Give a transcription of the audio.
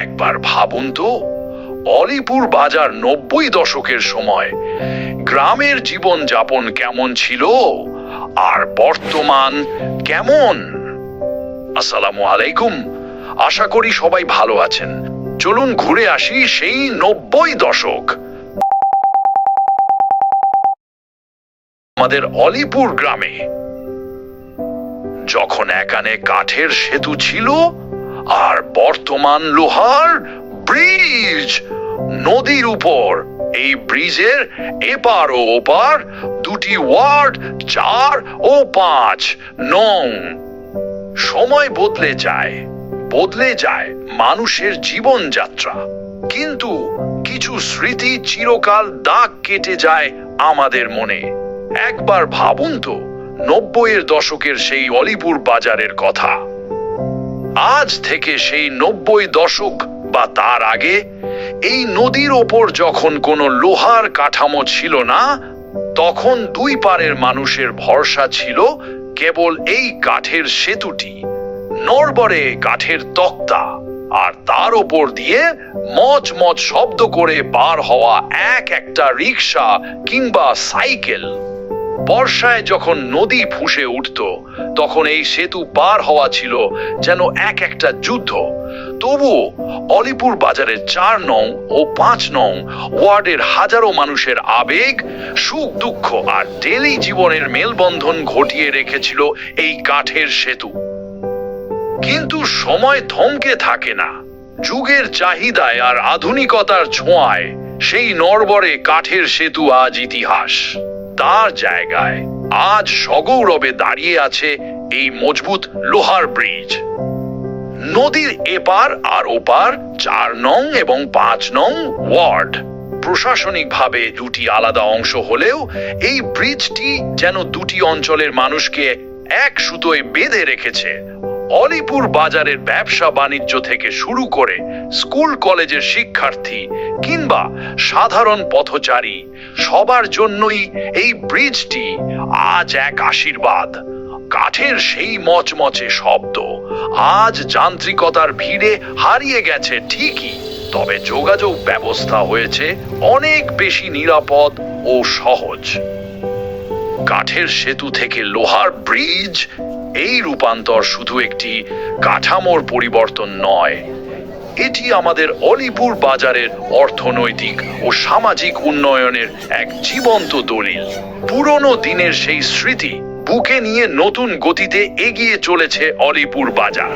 একবার ভাবুন তো, অলিপুর বাজার ৯০ দশকের সময় গ্রামের জীবন যাপন কেমন ছিল আর বর্তমান কেমন। আসসালামু আলাইকুম, আশা করি সবাই ভালো আছেন। চলুন ঘুরে আসি সেই ৯০ দশক। আমাদের অলিপুর গ্রামে যখন এখানে কাঠের সেতু ছিল আর বর্তমান লোহার ব্রিজ। নদীর উপর এই ব্রিজের এপার ও ওপার দুটি ওয়ার্ড ৪ ও ৫ নং। সময় বদলে যায় মানুষের জীবনযাত্রা, কিন্তু কিছু স্মৃতি চিরকাল দাগ কেটে যায় আমাদের মনে। একবার ভাবুন তো ৯০ দশকের সেই অলিপুর বাজারের কথা। আজ থেকে সেই ৯০ দশক বা তার আগে এই নদীর ওপর যখন কোনো লোহার কাঠামো ছিল না, তখন দুই পারের মানুষের ভরসা ছিল কেবল এই কাঠের সেতুটি, নড়বড়ে কাঠের তক্তা, আর তার ওপর দিয়ে মচমচ শব্দ করে পার হওয়া একটা রিক্সা কিংবা সাইকেল। বর্ষায় যখন নদী ফুঁসে উঠত, তখন এই সেতু পার হওয়া ছিল যেন একটা যুদ্ধ। তবুও অলিপুর বাজারের ৪ নং ও ৫ নং ওয়ার্ডের হাজারো মানুষের আবেগ, সুখ দুঃখ আর ডেইলি জীবনের মেলবন্ধন ঘটিয়ে রেখেছিল এই কাঠের সেতু। কিন্তু সময় থমকে থাকে না। যুগের চাহিদায় আর আধুনিকতার ছোঁয়ায় সেই নড়বড়ে কাঠের সেতু আজ ইতিহাস। তার জায়গায় আজ সগৌরবে দাঁড়িয়ে আছে এই মজবুত লোহার ব্রিজ। নদীর এপার আর ওপার ৪ নং এবং ৫ নং ওয়ার্ড প্রশাসনিকভাবে দুটি আলাদা অংশ হলেও এই ব্রিজটি যেন দুটি অঞ্চলের মানুষকে এক সুতোয় বেঁধে রেখেছে। অলিপুর বাজারের ব্যবসা বাণিজ্য থেকে শুরু করে স্কুল কলেজের শিক্ষার্থী কিংবা সাধারণ পথচারী, সবার জন্যই এই ব্রিজটি আজ এক আশীর্বাদ। কাঠের সেই মচমচে শব্দ আজ যান্ত্রিকতার ভিড়ে হারিয়ে গেছে ঠিকই, তবে যোগাযোগ ব্যবস্থা হয়েছে অনেক বেশি নিরাপদ ও সহজ। কাঠের সেতু থেকে লোহার ব্রিজ, এই রূপান্তর শুধু একটি কাঠামোর পরিবর্তন নয়, এটি আমাদের অলিপুর বাজারের অর্থনৈতিক ও সামাজিক উন্নয়নের এক জীবন্ত দলিল। পুরনো দিনের সেই স্মৃতি বুকে নিয়ে নতুন গতিতে এগিয়ে চলেছে অলিপুর বাজার।